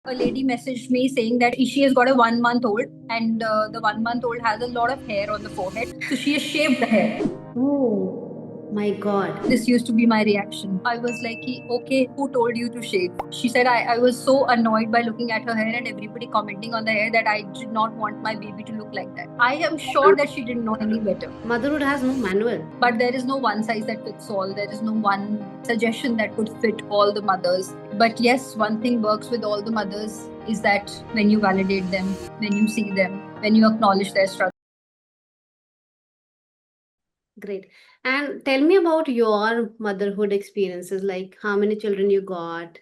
A lady messaged me saying that she has got a 1 month old and the 1 month old has a lot of hair on the forehead. So she has shaved the hair. Oh my God. This used to be my reaction. I was like, okay, who told you to shave? She said, I was so annoyed by looking at her hair and everybody commenting on the hair that I did not want my baby to look like that. I am sure that she didn't know any better. Motherhood has no manual. But there is no one size that fits all. There is no one suggestion that could fit all the mothers. But yes, one thing works with all the mothers is that when you validate them, when you see them, when you acknowledge their struggle. Great. And tell me about your motherhood experiences, like how many children you got.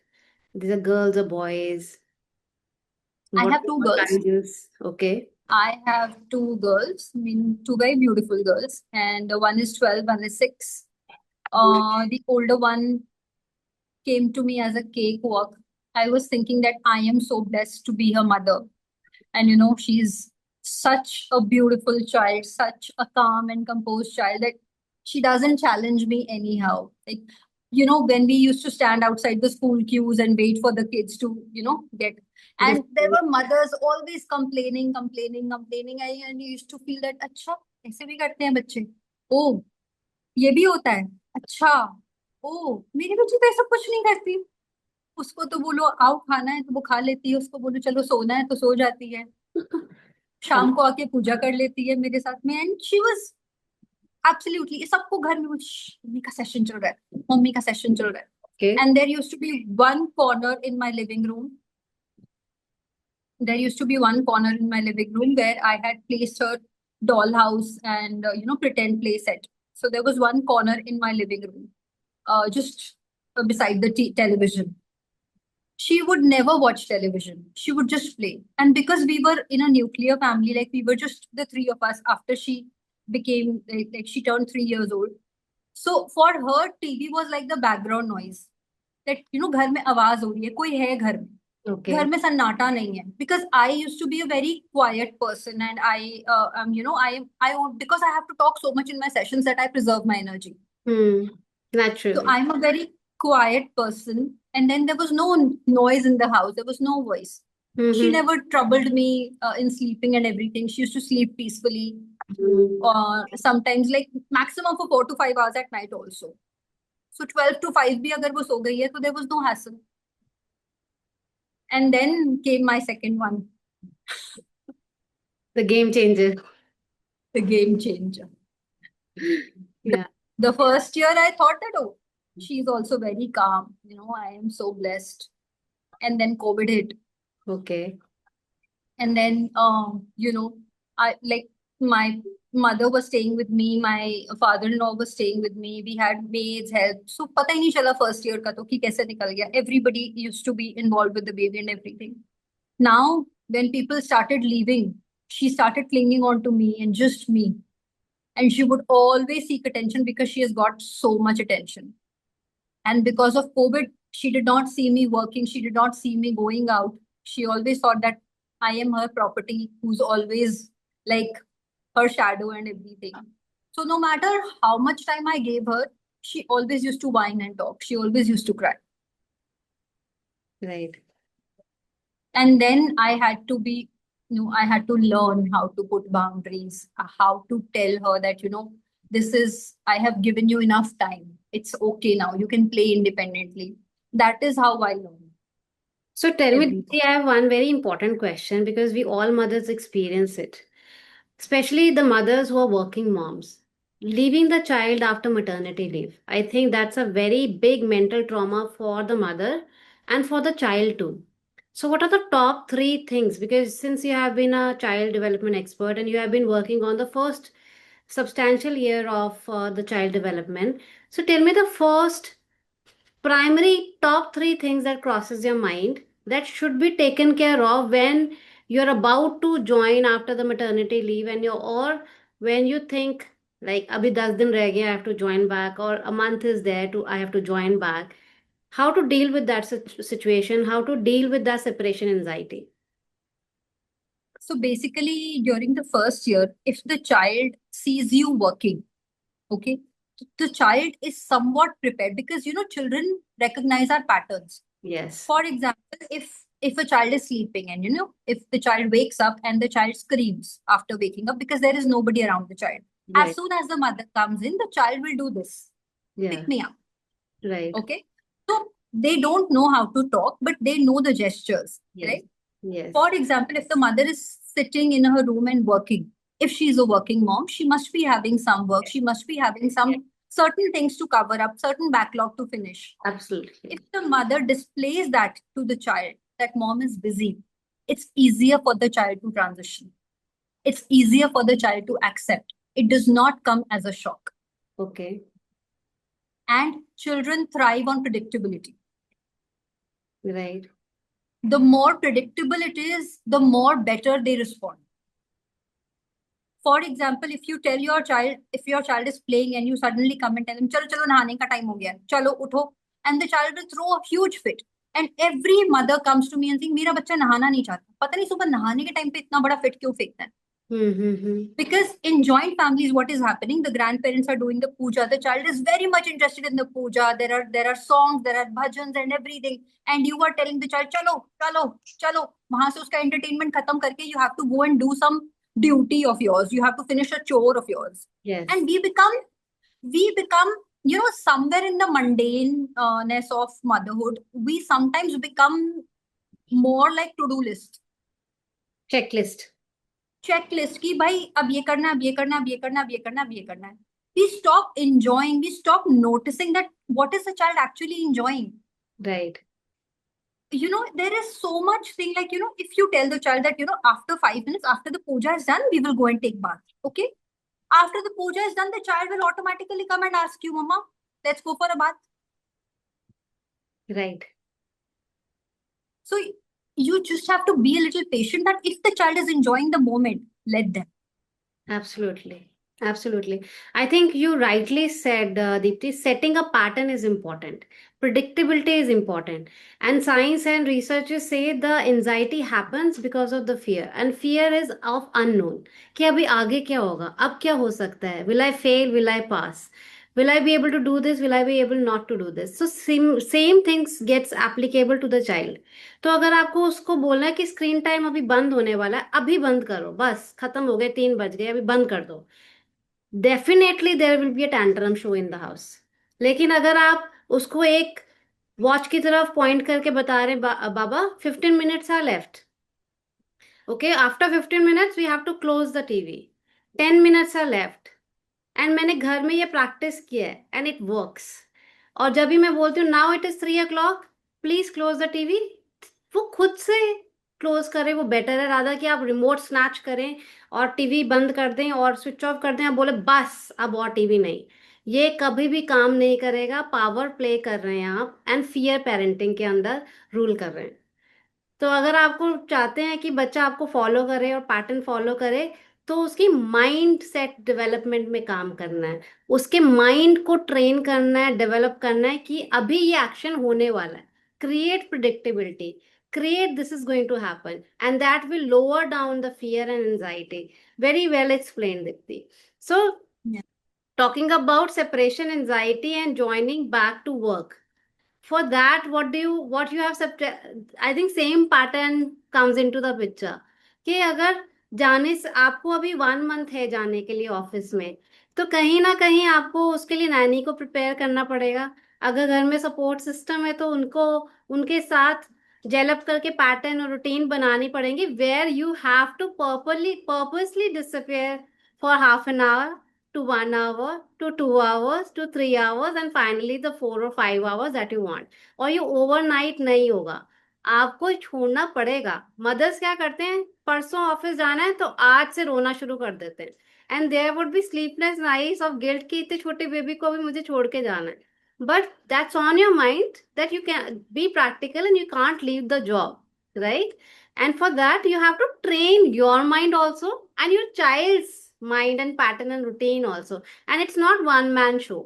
These are girls or boys? I What have two what girls. ages? Okay. I have two girls, I mean, two very beautiful girls, and one is 12, one is 6. The older one came to me as a cakewalk. I was thinking that I am so blessed to be her mother. And she's such a beautiful child, such a calm and composed child that she doesn't challenge me anyhow. Like, when we used to stand outside the school queues and wait for the kids to, get. This And there were mothers always complaining, complaining, complaining. And you used to feel that, अच्छा, ऐसे भी करते हैं बच्चे. Oh, ये भी होता है. अच्छा, oh, मेरी बच्ची तो ऐसा कुछ नहीं करती. उसको तो बोलो आओ खाना है तो वो खा लेती है, उसको बोलो चलो सोना है तो सो जाती है, शाम को आके पूजा कर लेती है मेरे साथ में. एंड शी वाज एब्सोल्युटली, सबको घर में मम्मी का सेशन चल रहा है, मम्मी का सेशन चल रहा है. okay. And there used to be one corner in my living room. There used to be one corner in my living room where I had placed her dollhouse and pretend play set. So there was one corner in my living room, just beside the television. She would never watch television. She would just play. And because we were in a nuclear family, like we were just the three of us after she became, like she turned 3 years old. So for her, TV was like the background noise. That, घर में आवाज हो रही है, कोई है घर में. घर Okay. में सन्नाटा नहीं है. Because I used to be a very quiet person and because I have to talk so much in my sessions that I preserve my energy. Hmm. So Naturally. I'm a very quiet person. And then there was no noise in the house. There was no voice. She Mm-hmm. never troubled me in sleeping and everything. She used to sleep peacefully. Sometimes like maximum for 4 to 5 hours at night also. So 12 to 5 bhi agar wo so gayi hai, so there was no hassle. And then came my second one, The game changer. the game changer. Yeah. The first year I thought that, oh, she's also very calm. I am so blessed. And then COVID hit. Okay. And then I like my mother was staying with me, my father-in-law was staying with me, we had maids help, so pata hi nahi chala first year ka to ki kaise nikal gaya. Everybody used to be involved with the baby and everything. Now when people started leaving, she started clinging on to me and just me, and she would always seek attention because she has got so much attention. And because of COVID, she did not see me working. She did not see me going out. She always thought that I am her property, who's always like her shadow and everything. So no matter how much time I gave her, she always used to whine and talk. She always used to cry. Right. And then I had to be, I had to learn how to put boundaries, how to tell her that, this is, I have given you enough time. It's okay now. You can play independently. That is how I learned So tell me, everything. Dipti, I have one very important question because we all mothers experience it, especially the mothers who are working moms. Leaving the child after maternity leave. I think that's a very big mental trauma for the mother and for the child too. So, what are the top three things? Because since you have been a child development expert and you have been working on the first substantial year of the child development, so tell me the first primary top three things that crosses your mind that should be taken care of when you're about to join after the maternity leave and you or when you think like abhi 10 din reh gaya, I have to join back, or a month is there to I have to join back. How to deal with that situation, how to deal with that separation anxiety. So basically, during the first year, if the child sees you working, okay, the child is somewhat prepared because children recognize our patterns. Yes. For example, if if a child is sleeping and if the child wakes up and the child screams after waking up because there is nobody around the child, as Right. soon as the mother comes in, the child will do this, Yeah. pick me up. Right. Okay, so they don't know how to talk, but they know the gestures, Yes. right? For Yes. example, if the mother is sitting in her room and working, if she's a working mom, she must be having some work, she must be having some certain things to cover up, certain backlog to finish. If Absolutely. the mother displays that to the child, that mom is busy, it's easier for the child to transition. It's easier for the child to accept. It does not come as a shock. Okay. And children thrive on predictability. Right. The more predictable it is, the more better they respond. For example, if you tell your child, if your child is playing and you suddenly come and tell him, chalo, chalo, nahane ka time ho gaya, chalo, utho, and the child will throw a huge fit. And every mother comes to me and saying, मेरा बच्चा नहाना नहीं चाहता, पता नहीं सुबह नहाने के टाइम पे इतना बड़ा फिट क्यों फेंकता है. Hmm. Because in joint families, what is happening? The grandparents are doing the puja. The child is very much interested in the puja. There are songs, there are bhajans and everything. And you are telling the child, chalo, chalo, chalo. वहां से उसका entertainment खत्म करके you have to go and do some duty of yours. You have to finish a chore of yours. Yes. And we become, somewhere in the mundaneness of motherhood. We sometimes become more like to-do list. Checklist. Checklist की भाई अब ये करना, अब ये करना, अब ये करना, अब ये करना, अब ये करना है. We stop enjoying, we stop noticing that what is the child actually enjoying. Right. There is so much thing like, if you tell the child that, after 5 minutes, after the puja is done, we will go and take bath. Okay. After the puja is done, the child will automatically come and ask you, Mama, let's go for a bath. Right. So you just have to be a little patient that if the child is enjoying the moment, let them. Absolutely. Absolutely. I think you rightly said, Deepti, setting a pattern is important. Predictability is important. And science and researchers say the anxiety happens because of the fear. And fear is of unknown. कि अभी आगे क्या होगा? अब क्या हो सकता है? Will I fail? Will I pass? Will I be able to do this? Will I be able not to do this? So same things gets applicable to the child. तो अगर आपको उसको बोलना है कि स्क्रीन टाइम अभी बंद होने वाला है, अभी बंद करो, बस खत्म हो गए, 3 बज गए, अभी बंद कर दो, definitely there will be a tantrum show in the house. लेकिन अगर आप उसको एक वॉच की तरफ पॉइंट करके बता रहे बाबा 15 minutes are left, okay, after 15 minutes we have to close the TV, 10 minutes are left, and मैंने घर में ये प्रैक्टिस किया है एंड इट वर्क्स. और जब भी मैं बोलती हूँ now it is 3 o'clock, please close the TV, वो खुद से क्लोज करे, वो बेटर है राधा कि आप रिमोट स्नैच करें और टीवी बंद कर दें और स्विच ऑफ कर दें, आप बोले बस अब और टीवी नहीं. ये कभी भी काम नहीं करेगा. पावर प्ले कर रहे हैं आप एंड फियर पेरेंटिंग के अंदर रूल कर रहे हैं. तो अगर आपको चाहते हैं कि बच्चा आपको फॉलो करे और पैटर्न फॉलो करे, तो उसकी माइंड सेट डेवलपमेंट में काम करना है. उसके माइंड को ट्रेन करना है, डेवलप करना है कि अभी ये एक्शन होने वाला है. Create predictability, create this is going to happen, and that will lower down the fear and anxiety. Very well explained, Dipti. So Yeah. talking about separation anxiety and joining back to work, for that what you have I think same pattern comes into the picture. कि अगर जाने से आपको अभी 1 month है जाने के लिए ऑफिस में, तो कहीं ना कहीं आपको उसके लिए नैनी को प्रिपेयर करना पड़ेगा. अगर घर में सपोर्ट सिस्टम है तो उनको उनके साथ डेवलप करके पैटर्न और रूटीन बनानी पड़ेंगी, where you have to purposely disappear for ½ an hour to 1 hour to 2 hours to 3 hours and finally the 4 or 5 hours that you want. और ये ओवरनाइट नहीं होगा, आपको छोड़ना पड़ेगा. मदर्स क्या करते हैं, परसों ऑफिस जाना है तो आज से रोना शुरू कर देते हैं, and there would be sleepless nights of guilt कि इतने छोटे बेबी को भी मुझे छोड़ के जाना है. But that's on your mind that you can be practical and you can't leave the job, right? And for that you have to train your mind also and your child's mind and pattern and routine also. And it's not one man show,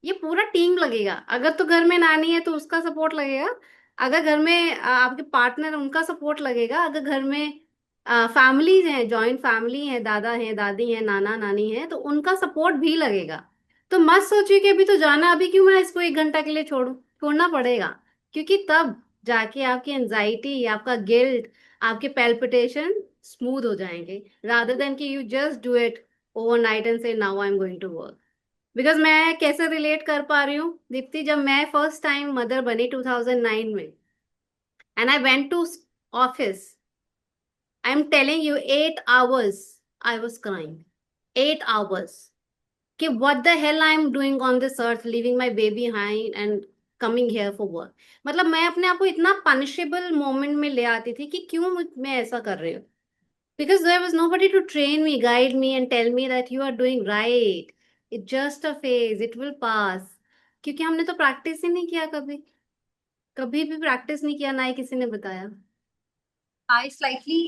ये पूरा team लगेगा. अगर तो घर में नानी है तो उसका सपोर्ट लगेगा, अगर घर में आपके पार्टनर उनका सपोर्ट लगेगा, अगर घर में फैमिलीज हैं, जॉइंट फैमिली है, दादा है, दादी है, नाना नानी है, तो उनका सपोर्ट भी लगेगा. तो मत सोचिए कि अभी तो जाना, अभी क्यों मैं इसको 1 घंटा के लिए छोड़ूं. छोड़ना पड़ेगा, क्योंकि तब जाके आपकी एंजाइटी, आपका गिल्ट, आपके पैल्पिटेशन स्मूथ हो जाएंगे, रादर देन कि you just do it overnight and say now I am going to work. Because मैं कैसे रिलेट कर पा रही हूँ दीप्ति, जब मैं फर्स्ट टाइम मदर बनी 2009 में, and I went to office, I am telling you 8 hours I was crying, 8 hours, कि what the hell I am doing on this earth, leaving my baby behind and coming here for work। मतलब मैं अपने आप को इतना punishable moment में ले आती थी कि क्यों मैं ऐसा कर रही हूँ, because there was nobody to train me, guide me and tell me that you are doing right, it's just a phase, it will pass। क्योंकि हमने तो प्रैक्टिस ही नहीं किया, कभी कभी भी प्रैक्टिस नहीं किया, ना ही किसी ने बताया। I slightly,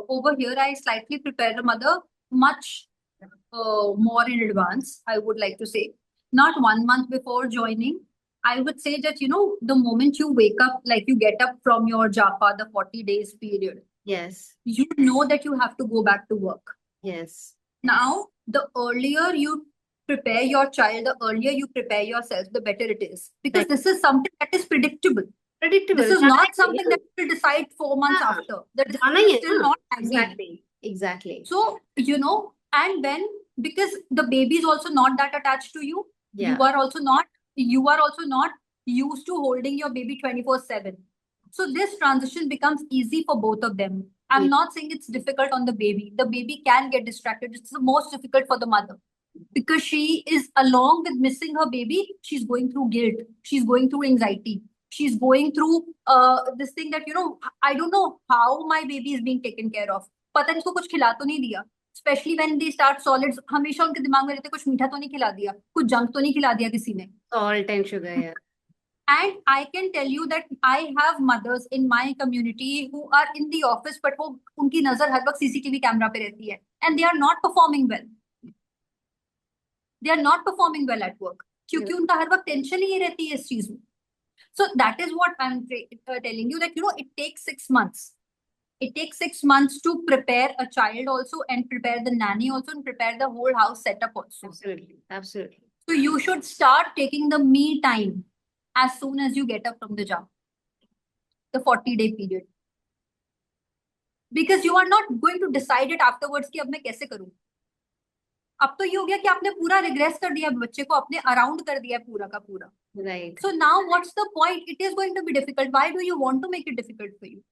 over here, I slightly prepare the mother much more in advance, I would like to say. Not 1 month before joining. I would say that, the moment you wake up, like you get up from your japa, the 40 days period, Yes, you know that you have to go back to work. yes, Now, the earlier you prepare your child, the earlier you prepare yourself, the better it is. Because this is something that is predictable. This predictable, is जाना not ही है something that you will decide 4 months ना, after. The जाना decision he is है still ना, not hanging. exactly, So, and when, because the baby is also not that attached to you, yeah, you are also not used to holding your baby 24/7. So this transition becomes easy for both of them. I'm yeah. not saying it's difficult on the baby. The baby can get distracted. It's the most difficult for the mother because she is, along with missing her baby, she's going through guilt. She's going through anxiety. She's going through this thing that, I don't know how my baby is being taken care of. पता नहीं इसको कुछ खिला तो नहीं दिया, specially when they start solids, हमेशा उनके दिमाग में रहते कुछ मीठा तो नहीं खिला दिया, कुछ जंक तो नहीं खिला दिया किसी ने। Salt and sugar, yeah. And I can tell you that I have mothers in my community who are in the office, but वो उनकी नजर हर वक्त सीसीटीवी कैमरा पे रहती है, and they are not performing well. They are not performing well at work क्योंकि उनका हर वक्त टेंशन ही रहती है इस चीज में. So that is what I'm telling you, that it takes 6 months. It takes 6 months to prepare a child also, and prepare the nanny also, and prepare the whole house setup also. Absolutely, absolutely. So you should start taking the me time as soon as you get up from the job, the 40-day period. Because you are not going to decide it afterwards कि अब मैं कैसे करूं. अब तो ये हो गया कि आपने पूरा रिग्रेस कर दिया, बच्चे को अपने अराउंड कर दिया पूरा का पूरा. Right. So now what's the point? It is going to be difficult. Why do you want to make it difficult for you?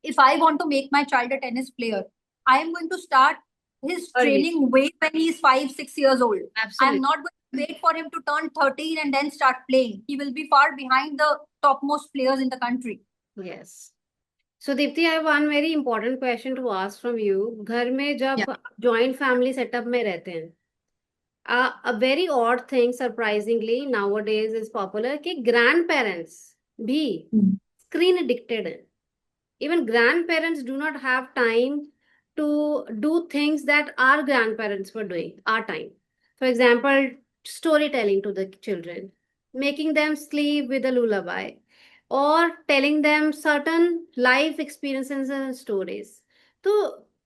If I want to make my child a tennis player, I am going to start his Early. training way when he is 5-6 years old. Absolutely. I'm not going to wait for him to turn 13 and then start playing. He will be far behind the topmost players in the country. Yes. So Deepti, I have one very important question to ask from you. घर में जब Yeah. joint family setup में रहते हैं, a very odd thing surprisingly nowadays is popular कि grandparents भी screen addicted हैं. Even grandparents do not have time to do things that our grandparents were doing, our time. For example, storytelling to the children, making them sleep with a lullaby, or telling them certain life experiences and stories. तो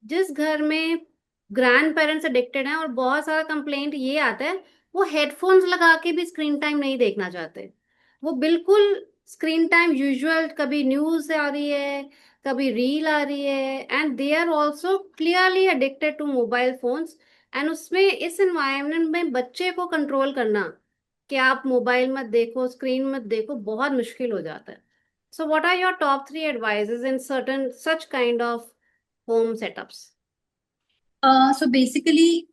जिस घर में grand parents addicted हैं और बहुत सारा complaint ये आता है, वो हेडफोन्स लगा के भी स्क्रीन टाइम नहीं देखना चाहते, वो बिल्कुल स्क्रीन टाइम यूजुअल, कभी न्यूज आ रही है, कभी रील आ रही है, and they are also clearly addicted to mobile phones. And उसमें इस एनवायरनमेंट में बच्चे को कंट्रोल करना कि आप मोबाइल मत देखो, स्क्रीन मत देखो, बहुत मुश्किल हो जाता है। So what are your top 3 advices in certain such kind of home setups? So basically,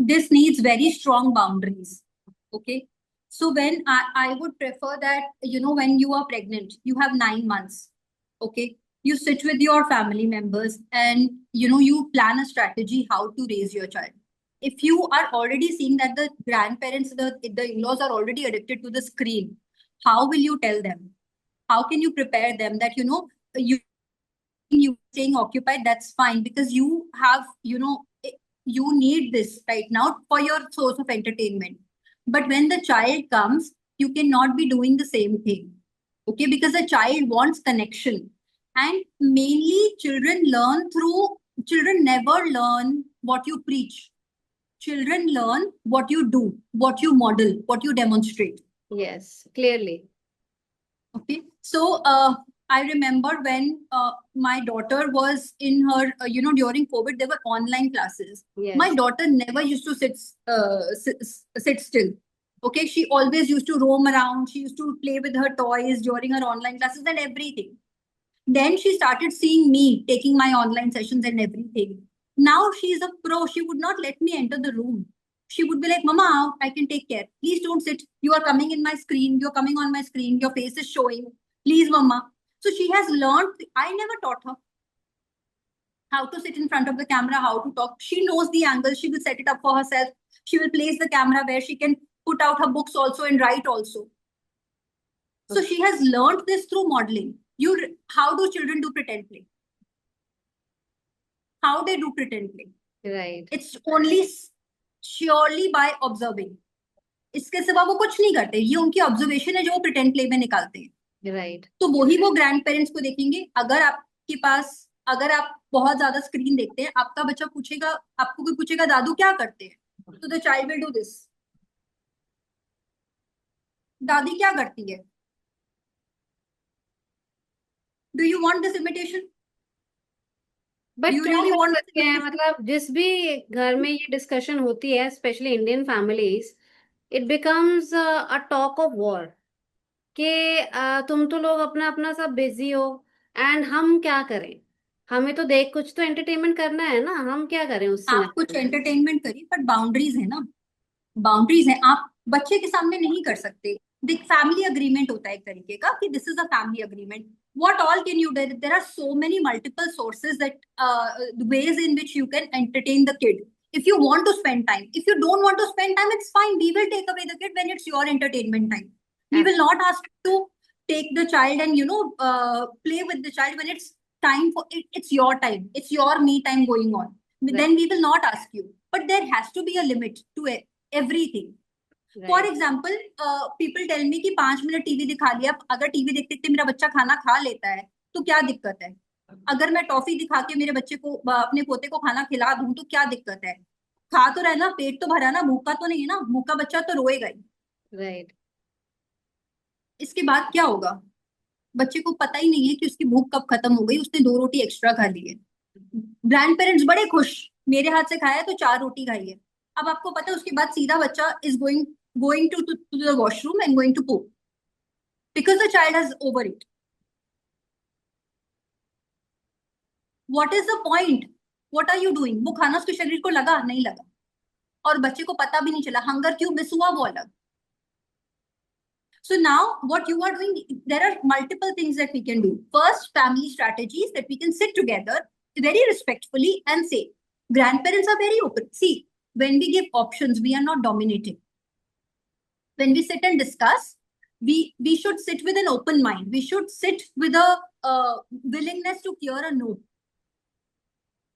this needs very strong boundaries. Okay. So when I would prefer that, when you are pregnant, you have 9 months. Okay. You sit with your family members and, you plan a strategy how to raise your child. If you are already seeing that the grandparents, the in-laws are already addicted to the screen, how will you tell them? How can you prepare them that, you staying occupied, that's fine, because you have, you need this right now for your source of entertainment. But when the child comes, you cannot be doing the same thing. Okay, because the child wants connection. And mainly children never learn what you preach. Children learn what you do, what you model, what you demonstrate. Yes, clearly. Okay. So, I remember when my daughter was in her, during COVID, there were online classes. My Yes. daughter never used to sit still. Okay. She always used to roam around. She used to play with her toys during her online classes and everything. Then she started seeing me taking my online sessions and everything. Now she is a pro. She would not let me enter the room. She would be like, Mama, I can take care. Please don't sit. You are coming in my screen. You're coming on my screen. Your face is showing. Please, Mama. So she has learned. I never taught her how to sit in front of the camera, how to talk. She knows the angle. She will set it up for herself. She will place the camera where she can put out her books also and write also. So Okay. she has learned this through modeling. How do children do pretend play? How they do pretend play? Right. It's only surely by observing. इसके सिवा वो कुछ नहीं करते, ये उनकी observation है जो वो प्रिटेंड प्ले में निकालते हैं। Right. तो वही वो ग्रैंड पेरेंट्स को देखेंगे। अगर आप बहुत ज्यादा स्क्रीन देखते हैं, आपका बच्चा पूछेगा, आपको कोई पूछेगा दादू क्या करते हैं, तो the child will do this. दादी क्या करती है? Do you want this imitation? Do but you क्या रियली कर वांट दिस सकते हैं, इमिटेशन? मतलब जिस भी घर में ये डिस्कशन होती है, specially Indian families, it becomes a talk of war कि तुम तो लोग अपना अपना सब बिजी हो, एंड हम क्या करें? हमें तो देख कुछ तो एंटरटेनमेंट करना है ना, हम क्या करें उस आप सिनेरियो कुछ में? एंटरटेनमेंट करिए, बट बाउंड्रीज है ना। बाउंड्रीज है, आप बच्चे के सामने नहीं कर सकते। देख, फैमिली अग्रीमेंट होता है एक तरीके का कि this is a family agreement. What all can you do? There are so many multiple sources that ways in which you can entertain the kid. If you want to spend time, if you don't want to spend time, it's fine. We will take away the kid when it's your entertainment time. We will not ask you to take the child and play with the child when it's time for it. It's your time. It's your me time going on. Right. Then we will not ask you. But there has to be a limit to it, everything. For Right. Example, people tell me कि 5 minute TV दिखा लिया। अगर TV देखते देखते मेरा बच्चा खाना खा लेता है तो क्या दिक्कत है? अगर मैं टॉफी दिखा के मेरे बच्चे को, अपने पोते को खाना खिला दूं तो क्या दिक्कत है? खा तो रहा है ना, पेट तो भरा ना, भूखा तो नहीं है ना। भूखा बच्चा तो रोएगा ही। Right. इसके बाद क्या होगा? बच्चे को पता ही नहीं है कि उसकी भूख कब खत्म हो गई, उसने 2 रोटी एक्स्ट्रा खा ली है। ग्रैंड पेरेंट्स बड़े खुश, मेरे हाथ से खाया है तो 4 रोटी खाई है। अब आपको पता है उसके बाद सीधा बच्चा is going going to the washroom and going to poo, because the child has over it. What is the point? What are you doing? वो खाना उसके शरीर को लगा नहीं लगा, और बच्चे को पता भी नहीं चला। हंगर क्यों मिस हुआ वो अलग। So now what you are doing, there are multiple things that we can do. First, family strategies that we can sit together very respectfully and say, grandparents are very open. See, when we give options, we are not dominating. When we sit and discuss, we should sit with an open mind. We should sit with a willingness to hear a no.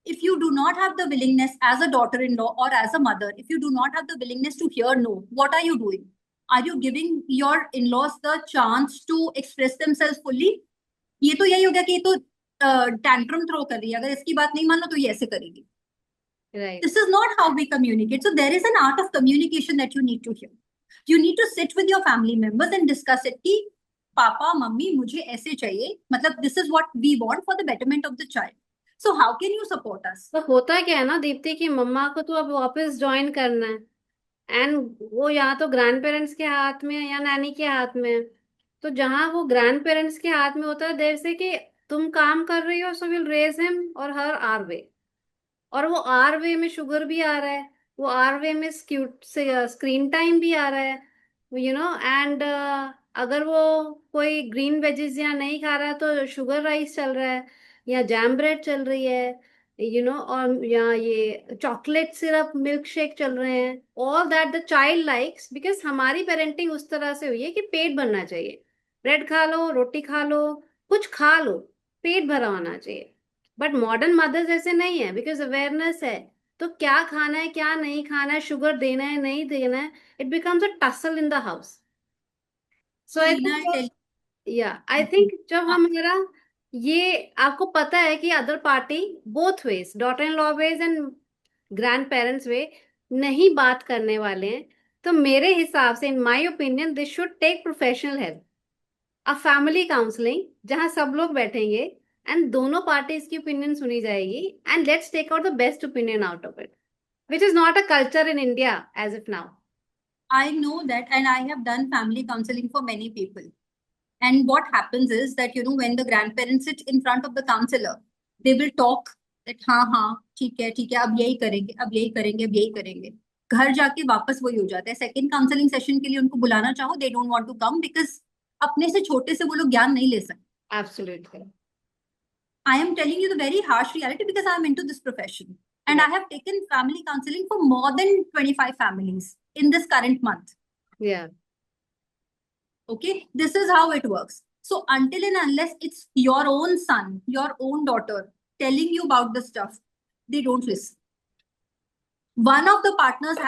If you do not have the willingness as a daughter-in-law or as a mother, if you do not have the willingness to hear no, what are you doing? Are you giving your in-laws the chance to express themselves fully? ये तो यही हो गया कि ये तो tantrum throw कर रही है, अगर इसकी बात नहीं मान लो तो ये ऐसे करेगी। Right. This is not how we communicate. So there is an art of communication that you need to hear. You need to sit with your family members and discuss it कि पापा मम्मी मुझे ऐसे चाहिए, मतलब this is what we want for the betterment of the child. So how can you support us? तो होता क्या है ना दीप्ति, कि मम्मा को तो अब वापस ज्वाइन करना है, एंड वो या तो ग्रैंड पेरेंट्स के हाथ में है या नैनी के हाथ में है। तो जहां वो ग्रैंड पेरेंट्स के हाथ में होता है, देर से कि तुम काम कर रही हो, सो विल रेज हिम और हर आर वे, और वो आर वे में शुगर भी आ रहा है, वो आर वे में स्क्रीन टाइम भी आ रहा है, एंड अगर वो कोई ग्रीन वेजेस या नहीं खा रहा है तो शुगर राइस चल रहा है, या जैम ब्रेड चल रही है, और या ये चॉकलेट सिरप मिल्क शेक चल रहे हैं, all that the child likes, because हमारी पेरेंटिंग उस तरह से हुई है कि पेट भरना चाहिए, ब्रेड खा लो, रोटी खा लो, कुछ खा लो, पेट भरा होना चाहिए। बट मॉडर्न मदर्स ऐसे नहीं है, बिकॉज अवेयरनेस है। तो क्या खाना है क्या नहीं खाना है, शुगर देना है नहीं देना है, it becomes a tussle in the house. So So I Reena, I'll think, tell या आई you. थिंक जब हमारा ये, आपको पता है कि other party both ways, daughter in law ways and grandparents ways, नहीं बात करने वाले हैं, तो मेरे हिसाब से, in my opinion, this should take professional help. A family counselling जहां सब लोग बैठेंगे एंड दोनों पार्टीज की ओपिनियन सुनी जाएगी and let's take out the best opinion out of it, which is not a culture in India as of now. I know that, and I have done family counseling for many people. And what happens is that, when the grandparents sit in front of the counselor, they will talk that, हाँ ठीक है, अब यही करेंगे, अब यही करेंगे, अब यही करेंगे. घर जाके वापस वही हो जाता है. सेकंड काउंसलिंग सेशन के लिए उनको बुलाना चाहो, they don't want to come, because अपने से छोटे से वो लोग ज्ञान नहीं ले सकते. Absolutely. I am telling you the very harsh reality because I am into this profession. And I Right. have taken family counseling for more than 25 families in this current month. Yeah. Okay, this is how it works. So until and unless it's your own son, your own daughter telling you about the stuff, they don't listen. One of the partners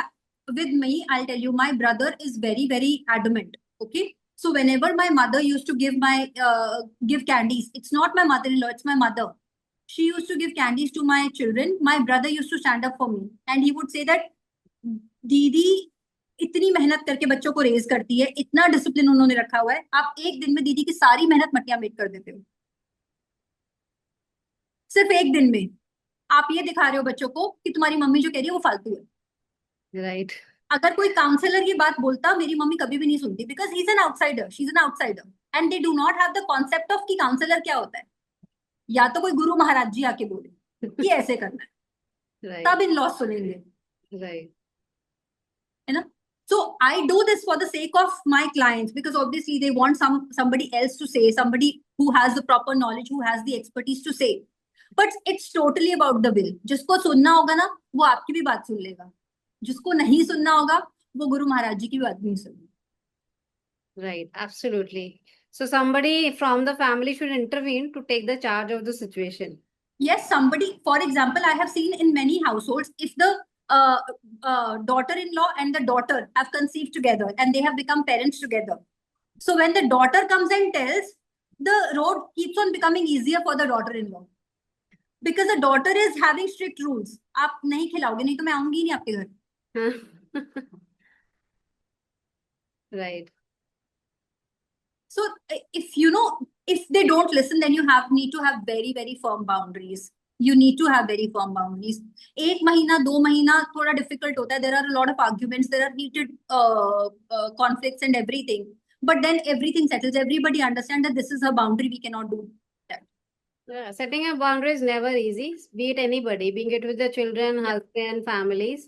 with me, I'll tell you, my brother is very, very adamant. Okay, so whenever my mother used to give candies, it's not my mother-in-law, it's my mother. She used to give candies to my children. My brother used to stand up for me, and he would say that, दीदी इतनी मेहनत करके बच्चों को raise करती है, इतना discipline उन्होंने रखा हुआ है, आप एक दिन में दीदी की सारी मेहनत मटिया मेट कर देते हो. सिर्फ एक दिन में आप ये दिखा रहे हो बच्चों को कि तुम्हारी मम्मी जो कह रही है वो फालतू है. Right. अगर कोई काउंसलर ये बात बोलता, मेरी मम्मी कभी भी नहीं सुनती, because he is an outsider, she is an outsider, and they do not have the concept of कि काउंसलर क्या होता है. या तो कोई गुरु महाराज जी आके बोले कि ऐसे करना है, Right. तब इन लॉस सुनेंगे, Right. है ना. So I do this for the sake of my clients, because obviously they want somebody else to say, somebody who has the proper knowledge, who has the expertise to say. But it's totally about the will. जिसको सुनना होगा ना, वो आपकी भी बात सुन लेगा. जिसको नहीं सुनना होगा, वो गुरु महाराज जी की भी बात नहीं सुनेगा. Right. Absolutely. So somebody from the family should intervene to take the charge of the situation. Yes, somebody, for example, I have seen in many households, if the daughter-in-law and the daughter have conceived together and they have become parents together. So when the daughter comes and tells, the road keeps on becoming easier for the daughter-in-law. Because the daughter is having strict rules. आप नहीं खिलाओगे, नहीं तो मैं आऊंगी नहीं आपके घर. Right. So if they don't listen, then you need to have very, very firm boundaries. You need to have very firm boundaries. एक महीना, 2 महीना थोड़ा difficult होता है. There are a lot of arguments. There are heated conflicts and everything. But then everything settles. Everybody understands that this is a boundary. We cannot do that. Yeah, setting a boundary is never easy, be it anybody, being it with the children, husband, families,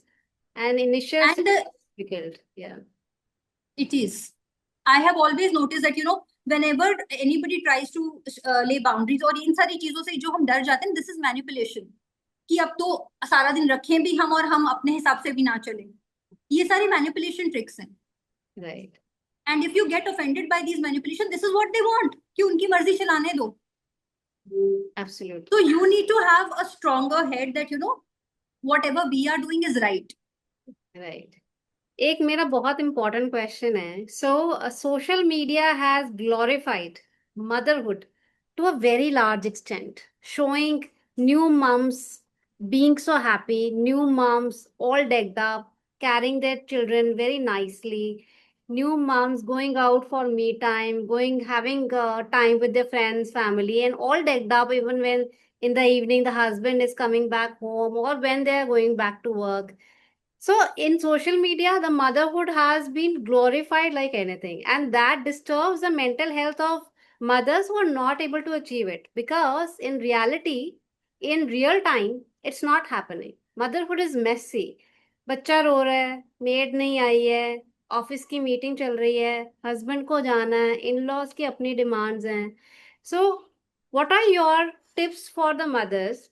and initial And stage is difficult. Yeah. it is. I have always noticed that, whenever anybody tries to lay boundaries, और इन सारी चीजों से जो हम डर जाते हैं, this is manipulation. कि अब तो सारा दिन रखें भी हम और हम अपने हिसाब से भी ना चलें. ये सारी manipulation tricks हैं. Right. And if you get offended by these manipulation, this is what they want, कि उनकी मर्जी चलाने दो. Absolutely. So you need to have a stronger head that, whatever we are doing is right. Right. एक मेरा बहुत important question है. So, social media has glorified motherhood to a very large extent, showing new moms being so happy, new moms all decked up, carrying their children very nicely, new moms going out for me time, having time with their friends, family, and all decked up, even when in the evening the husband is coming back home or when they are going back to work. So in social media, the motherhood has been glorified like anything, and that disturbs the mental health of mothers who are not able to achieve it, because in reality, in real time, it's not happening. Motherhood is messy. बच्चा रो रहा है, made नहीं आई है, office की meeting चल रही है, husband को जाना है, इन लॉज की अपनी डिमांड्स हैं. So what are your tips for the mothers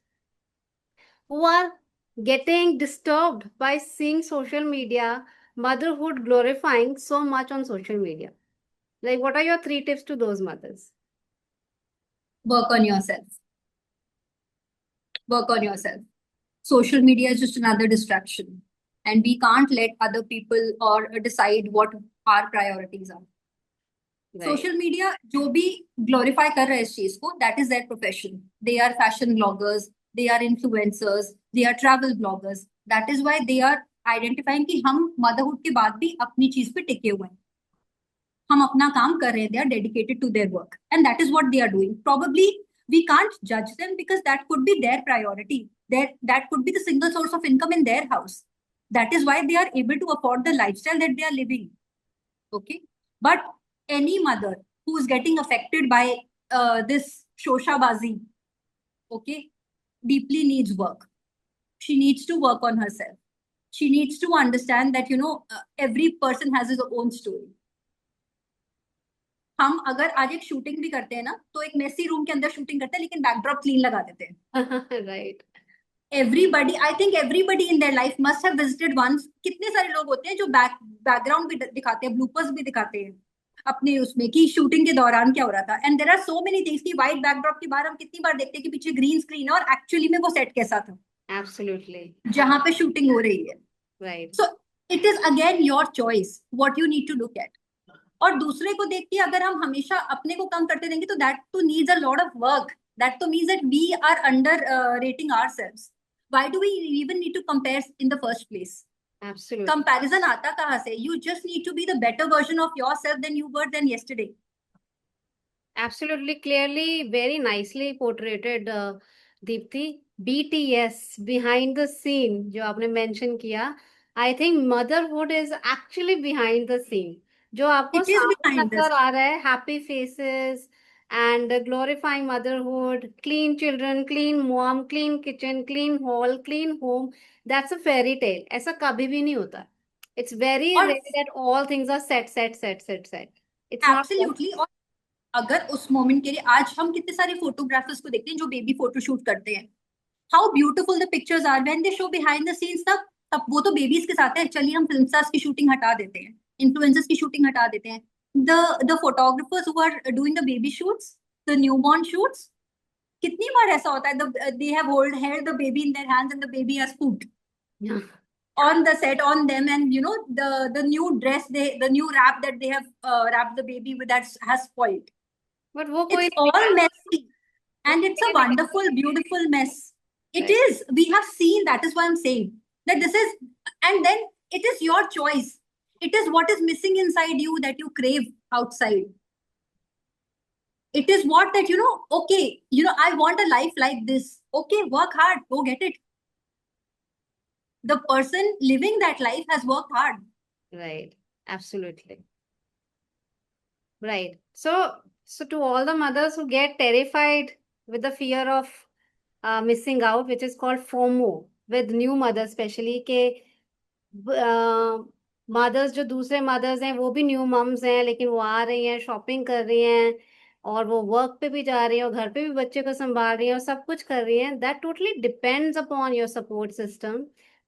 who are getting disturbed by seeing social media, motherhood glorifying so much on social media? Like, what are your 3 tips to those mothers? Work on yourself. Work on yourself. Social media is just another distraction. And we can't let other people or decide what our priorities are. Right. Social media जो भी glorify कर रहे हैं इस चीज को, that is their profession. They are fashion bloggers, they are influencers, they are travel bloggers. That is why they are identifying कि हम मदरहुड के बाद भी अपनी चीज पे टिके हुए हैं. हम अपना काम कर रहे हैं, they are dedicated to their work and that is what they are doing. Probably we can't judge them because that could be their priority, that could be the single source of income in their house. That is why they are able to afford the lifestyle that they are living. Okay, but any mother who is getting affected by this shoshabazi, okay, deeply needs work. She needs to work on herself. She needs to understand that every person has his own story. हम अगर आज एक shooting भी करते हैं ना, तो एक मेसी रूम के अंदर शूटिंग करते हैं लेकिन बैकड्रॉप क्लीन लगा देते हैं. Right. Everybody, I think everybody in their life must have visited once. कितने सारे लोग होते हैं जो बैकग्राउंड भी दिखाते हैं, ब्लूपर्स भी दिखाते हैं अपने उसमें कि शूटिंग के दौरान क्या हो रहा था. And there are so many things कि व्हाइट बैकड्रॉप के बाहर हम कितनी बार देखते हैं कि पीछे ग्रीन स्क्रीन है और एक्चुअली में वो सेट कैसा था एब्सोल्युटली. जहां पे शूटिंग हो रही है. Right. So it is again your choice what you need to look at. और दूसरे को देख के अगर हम हमेशा अपने को कम करते रहेंगे तो दैट तो needs a lot of work. That तो means that we are underrating ourselves. Why do we even need to compare in the first place? Absolutely. Comparison आता कहाँ से? You just need to be the better version of yourself than you were than yesterday. Absolutely, clearly, very nicely portrayed, Deepthi. BTS, behind the scene, जो आपने mention किया, I think motherhood is actually behind the scene. जो आपको It is सामने behind नजर this. आ रहा है, happy faces and glorifying motherhood, clean children, clean mom, clean kitchen, clean hall, clean home. That's a fairy tale. ऐसा कभी भी नहीं होता. It's very और rare that all things are set. It's not absolutely. और अगर उस मोमेंट के लिए आज हम कितने सारे फोटोग्राफर्स को देखते हैं जो बेबी फोटोशूट करते हैं, how beautiful the pictures are when they show behind the scenes. तब तब वो तो बेबीज के साथ है. चलिए हम फिल्म स्टार्स की शूटिंग हटा देते हैं, इन्फ्लुएंसर्स की शूटिंग हटा देते हैं. The photographers who are doing the baby shoots, the newborn shoots, कितनी बार ऐसा होता है they have hold held the baby in their hands and the baby has pooped yeah. on the set on them. And the new dress, the new wrap that they have wrapped the baby with, that has spoiled. But वो कोई It's नहीं all दिखाता. messy वो and it's कोई a नहीं wonderful दिखाता. beautiful mess. It Right. is, we have seen, that is why I'm saying that this is. And then it is your choice. It is what is missing inside you that you crave outside. It is what that okay, I want a life like this. Okay, work hard, go get it. The person living that life has worked hard. Right. Absolutely. Right. So to all the mothers who get terrified with the fear of missing out, which is called FOMO, with new mothers especially, के mother's जो दूसरे mother's हैं वो भी new mums हैं, लेकिन वो आ रही हैं, शॉपिंग कर रही हैं, और वो वर्क पे भी जा रही हैं और घर पे भी बच्चे को संभाल रही हैं और सब कुछ कर रही हैं. That totally depends upon your support system.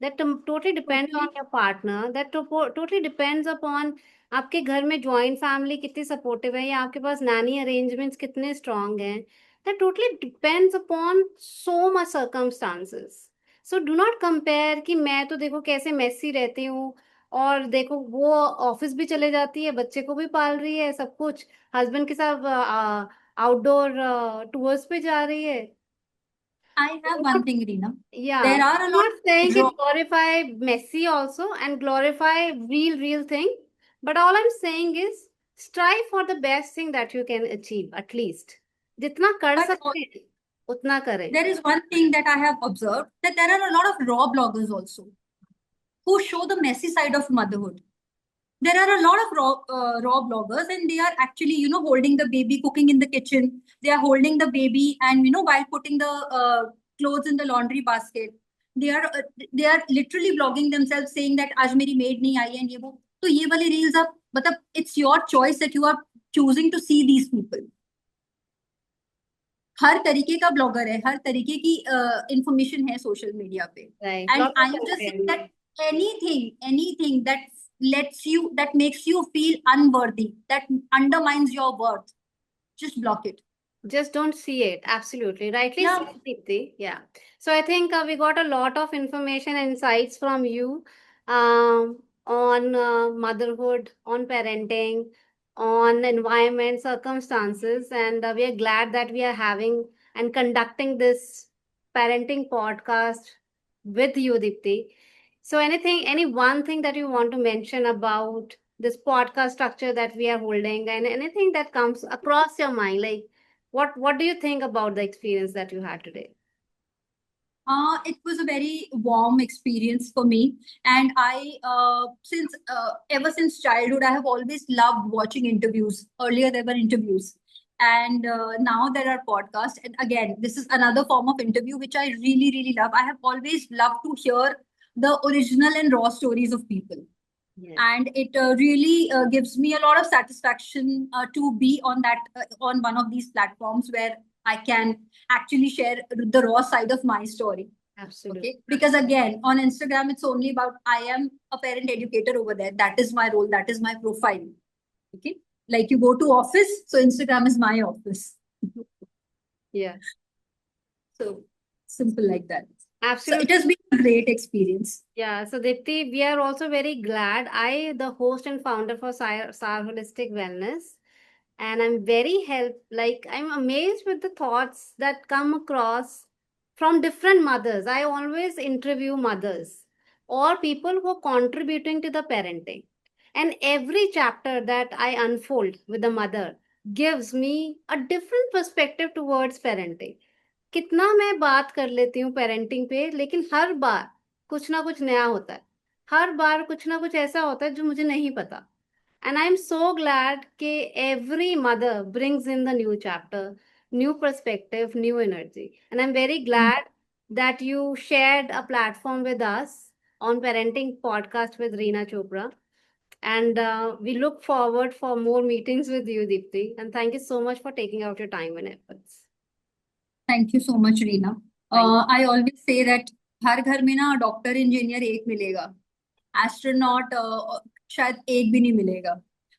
That totally depends on Totally. Your partner. That totally depends upon आपके घर में जॉइंट फैमिली कितनी सपोर्टिव है या आपके पास नैनी अरेंजमेंट्स कितने स्ट्रांग हैं. That totally depends upon so much circumstances. So do not compare कि मैं तो देखो कैसे मेसी रहती हूँ और देखो वो ऑफिस भी चले जाती है, बच्चे को भी पाल रही है, सब कुछ हस्बैंड के साथ आउटडोर टूर्स पे जा रही है. I have one thing, Reena. Yeah, There are a I'm lot not saying of it glorify messy also and glorify real thing, but all I'm saying is strive for the best thing that you can achieve at least. जितना कर but सकते हैं उतना करें. there is one thing that I have observed, that there are a lot of raw bloggers also who show the messy side of motherhood. There are a lot of raw bloggers, and they are actually holding the baby, cooking in the kitchen. They are holding the baby, and while putting the clothes in the laundry basket, they are literally blogging themselves, saying that आज मेरी maid नहीं आई है ये वो. तो ये वाली reels अब मतलब it's your choice that you are choosing to see these people. हर तरीके का ब्लॉगर है, हर तरीके की इंफॉर्मेशन है सोशल मीडिया पे. Right. And Lots I of am just saying content. That anything that lets you, that makes you feel unworthy, that undermines your worth, just block it. Just don't see it. Absolutely. Rightly Yeah. said, Deepti. Yeah. So I think we got a lot of information and insights from you on motherhood, on parenting, on environment, circumstances. And we are glad that we are having and conducting this parenting podcast with you, Deepti. So anything, any one thing that you want to mention about this podcast structure that we are holding, and anything that comes across your mind, like what do you think about the experience that you had today? It was a very warm experience for me, and since ever since childhood, I have always loved watching interviews. Earlier, there were interviews, and now there are podcasts. And again, this is another form of interview which I really, really love. I have always loved to hear the original and raw stories of people, Yes. and it really gives me a lot of satisfaction to be on on one of these platforms where I can actually share the raw side of my story. Absolutely. Okay, because again, on Instagram it's only about I am a parent educator over there, that is my role, that is my profile. Okay, like you go to office, so Instagram is my office. Yeah. So simple like that. So Absolutely. it has been a great experience. Yeah, so Dipti, we are also very glad. The host and founder for Sar Holistic Wellness, and I'm very I'm amazed with the thoughts that come across from different mothers. I always interview mothers or people who are contributing to the parenting, and every chapter that I unfold with the mother gives me a different perspective towards parenting. कितना मैं बात कर लेती हूँ parenting पे, लेकिन हर बार कुछ ना कुछ नया होता है, हर बार कुछ ना कुछ ऐसा होता है जो मुझे नहीं पता. And I'm so glad that every mother brings in the new chapter, new perspective, new energy. And I'm very glad that you shared a platform with us on Parenting Podcast with Reena Chopra. And we look forward for more meetings with you, Deepti. And thank you so much for taking out your time and efforts. Thank you so much, Reena. I always say that हर घर में ना doctor engineer एक मिलेगा, astronaut शायद एक भी नहीं मिलेगा,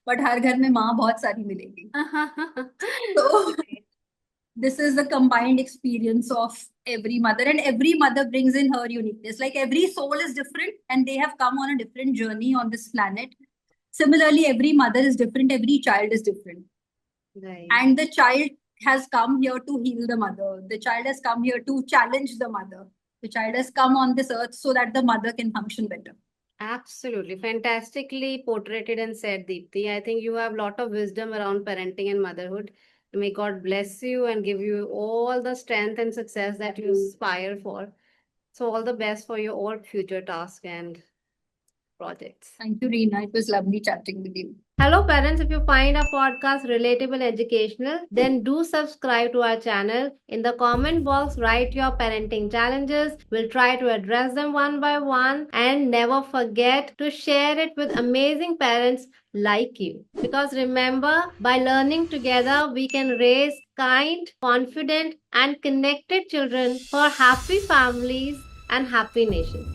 बट हर घर में माँ बहुत सारी मिलेगी. So this is the combined experience of every mother, and every mother brings in her uniqueness. Like every soul is different, and they have come on a different journey on this planet. Similarly, every mother is different, every child is different. Right. And the child has come here to heal the mother. The child has come here to challenge the mother. The child has come on this earth so that the mother can function better. Absolutely. Fantastically portrayed and said, Deepti. I think you have a lot of wisdom around parenting and motherhood. May God bless you and give you all the strength and success that you aspire for. So, all the best for your all future tasks and projects. Thank you, Reena. It was lovely chatting with you. Hello, parents. If you find our podcast relatable, educational, then do subscribe to our channel. In the comment box, write your parenting challenges. We'll try to address them one by one. And never forget to share it with amazing parents like you. Because remember, by learning together, we can raise kind, confident, and connected children for happy families and happy nations.